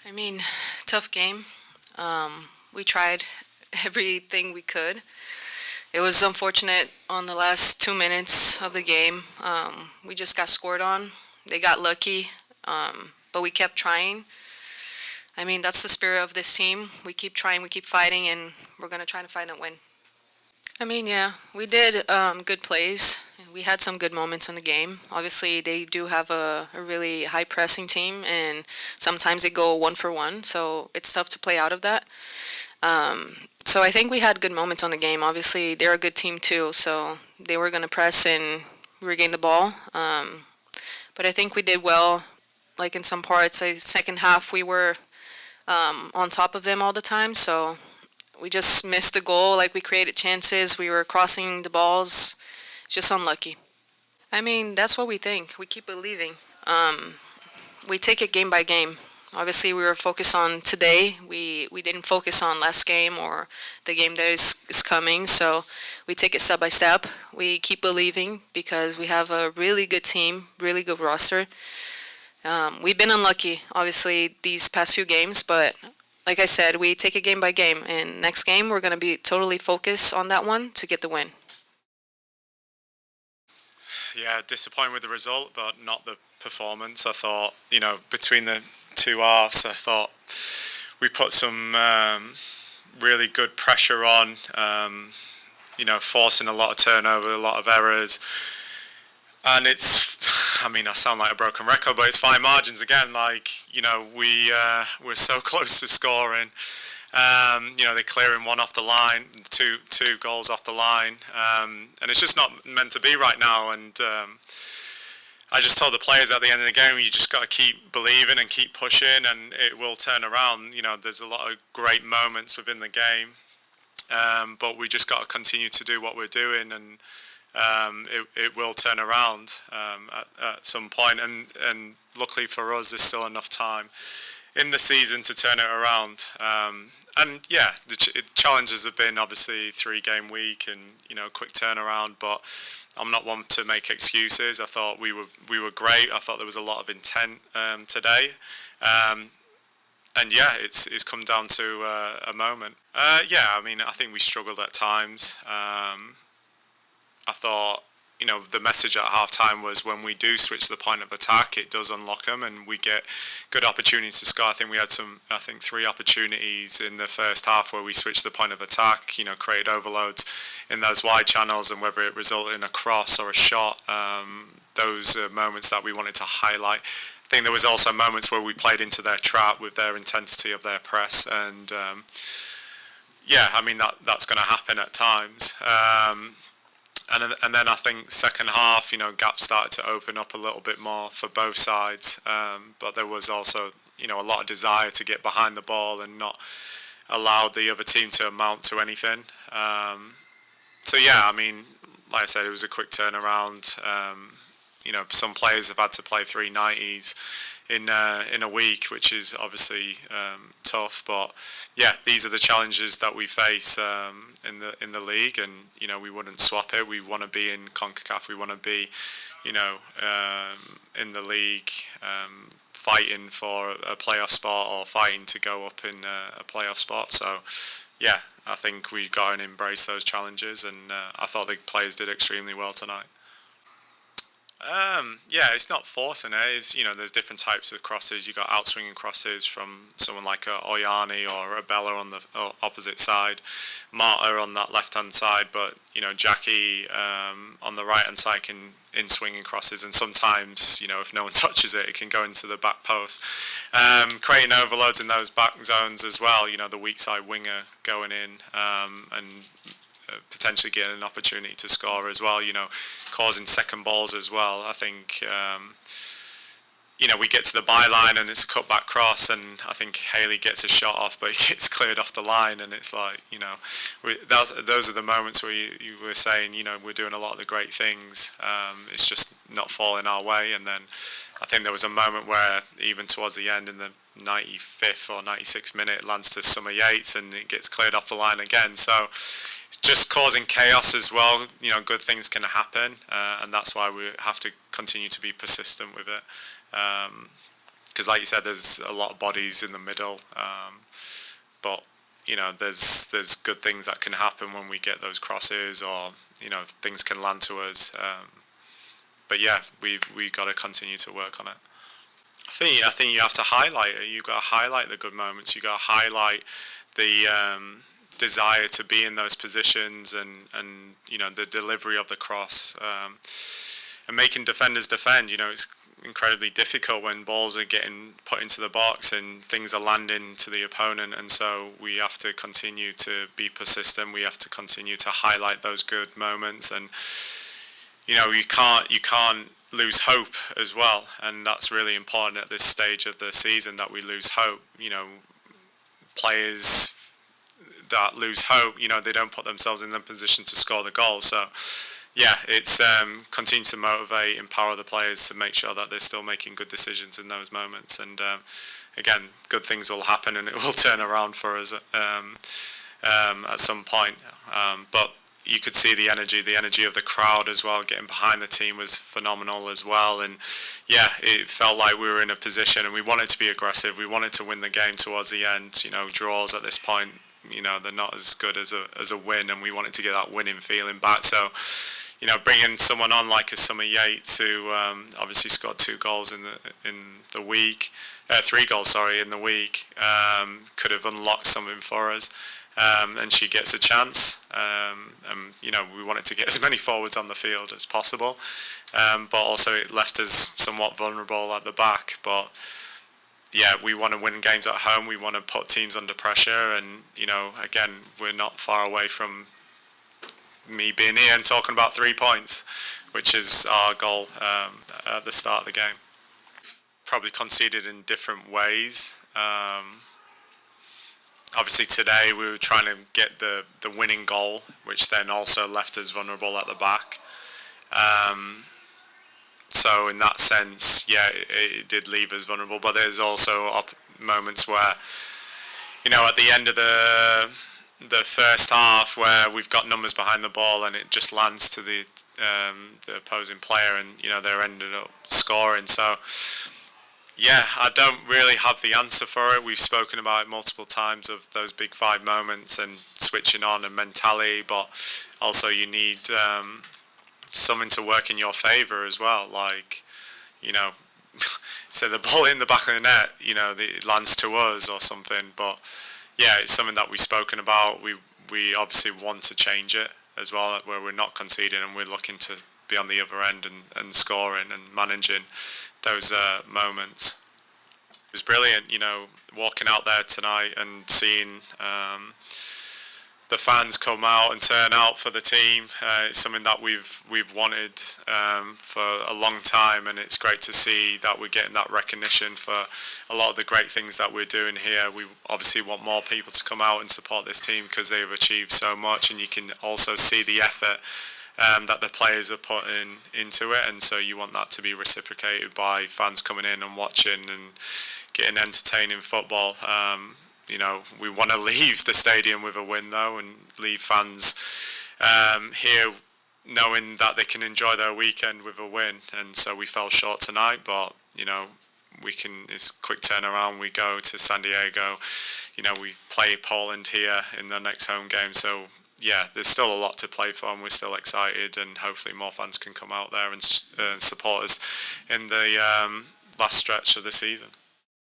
I mean, tough game. We tried everything we could. It was unfortunate on the last 2 minutes of the game. We just got scored on. They got lucky, but we kept trying. I mean, that's the spirit of this team. We keep trying, we keep fighting, and we're going to try to find a win. I mean, yeah, we did good plays. We had some good moments in the game. Obviously, they do have a really high pressing team, and sometimes they go 1-for-1, so it's tough to play out of that. So I think we had good moments on the game. Obviously, they're a good team too, so they were going to press and regain the ball. But I think we did well. Like in some parts, the second half we were on top of them all the time, so we just missed the goal. Like we created chances, we were crossing the balls, just unlucky. I mean, that's what we think. We keep believing. We take it game by game. Obviously, we were focused on today. We didn't focus on last game or the game that is coming. So we take it step by step. We keep believing because we have a really good team, really good roster. We've been unlucky, obviously, these past few games, but like I said, we take it game by game. And next game, we're going to be totally focused on that one to get the win. Yeah, disappointed with the result, but not the performance. I thought, between the two halves, I thought we put some really good pressure on, forcing a lot of turnover, a lot of errors. And I sound like a broken record, but it's fine margins again. We're so close to scoring. They're clearing one off the line, two goals off the line, and it's just not meant to be right now. And I just told the players at the end of the game, you just got to keep believing and keep pushing, and it will turn around. There's a lot of great moments within the game, but we just got to continue to do what we're doing, and it will turn around at some point. And luckily for us, there's still enough time in the season to turn it around. The challenges have been obviously 3-game week and quick turnaround, but I'm not one to make excuses. I thought we were great. I thought there was a lot of intent today. It's come down to a moment. I think we struggled at times. I thought, the message at half-time was when we do switch the point of attack, it does unlock them and we get good opportunities to score. I think we had 3 opportunities in the first half where we switched the point of attack, created overloads in those wide channels, and whether it resulted in a cross or a shot, those are moments that we wanted to highlight. I think there was also moments where we played into their trap with their intensity of their press, and that's going to happen at times. And then I think second half, gaps started to open up a little bit more for both sides. But there was also, a lot of desire to get behind the ball and not allow the other team to amount to anything. Like I said, it was a quick turnaround. Some players have had to play 390s in a week, which is obviously tough. But yeah, these are the challenges that we face in the league, and we wouldn't swap it. We want to be in CONCACAF. We want to be, in the league, fighting for a playoff spot or fighting to go up in a playoff spot. So yeah, I think we've got to embrace those challenges, and I thought the players did extremely well tonight. It's not forcing it. It's, there's different types of crosses. You got outswinging crosses from someone like a Oyani or a Bella on the opposite side, Marta on that left-hand side, but Jackie on the right-hand side can in swinging crosses, and sometimes if no one touches it, it can go into the back post, creating overloads in those back zones as well. The weak side winger going in and potentially getting an opportunity to score as well, causing second balls as well. I think, we get to the byline and it's a cutback cross, and I think Haley gets a shot off, but he gets cleared off the line, and it's like, those are the moments where you were saying, we're doing a lot of the great things. It's just not falling our way. And then I think there was a moment where even towards the end in the 95th or 96th minute, it lands to Summer Yates and it gets cleared off the line again. So just causing chaos as well. Good things can happen, and that's why we have to continue to be persistent with it. because like you said, there's a lot of bodies in the middle, but there's good things that can happen when we get those crosses, or things can land to us. But yeah, we got to continue to work on it. I think you have to highlight it. You've got to highlight the good moments. You've got to highlight the desire to be in those positions, and the delivery of the cross, and making defenders defend. It's incredibly difficult when balls are getting put into the box and things are landing to the opponent, and so we have to continue to be persistent. We have to continue to highlight those good moments, and you can't lose hope as well, and that's really important at this stage of the season, that we lose hope. Players that lose hope, they don't put themselves in the position to score the goal. So yeah, it's continue to motivate, empower the players to make sure that they're still making good decisions in those moments. And again, good things will happen, and it will turn around for us at some point. But you could see the energy of the crowd as well. Getting behind the team was phenomenal as well. And yeah, it felt like we were in a position, and we wanted to be aggressive. We wanted to win the game towards the end. Draws at this point, they're not as good as a win, and we wanted to get that winning feeling back. So bringing someone on like a Summer Yates, who obviously scored 2 goals in the week, 3 goals, in the week, could have unlocked something for us. And she gets a chance. And we wanted to get as many forwards on the field as possible, but also it left us somewhat vulnerable at the back. But yeah, we want to win games at home. We want to put teams under pressure, and again, we're not far away from me being here and talking about 3 points, which is our goal at the start of the game. Probably conceded in different ways. Obviously today we were trying to get the winning goal, which then also left us vulnerable at the back. So in that sense, yeah, it did leave us vulnerable. But there's also moments where, at the end of the first half, where we've got numbers behind the ball and it just lands to the opposing player, and they're ended up scoring. So yeah, I don't really have the answer for it. We've spoken about it multiple times, of those big 5 moments and switching on and mentality, but also you need something to work in your favour as well. Like, so the ball in the back of the net, it lands to us or something. But yeah, it's something that we've spoken about. We obviously want to change it as well, where we're not conceding and we're looking to be on the other end and scoring and managing those moments. It was brilliant, walking out there tonight and seeing the fans come out and turn out for the team. It's something that we've wanted for a long time, and it's great to see that we're getting that recognition for a lot of the great things that we're doing here. We obviously want more people to come out and support this team, because they've achieved so much, and you can also see the effort that the players are putting into it, and so you want that to be reciprocated by fans coming in and watching and getting entertaining football. We want to leave the stadium with a win though, and leave fans here knowing that they can enjoy their weekend with a win. And so we fell short tonight, but it's a quick turnaround. We go to San Diego, we play Poland here in the next home game, so yeah, there's still a lot to play for, and we're still excited, and hopefully more fans can come out there and support us in the last stretch of the season.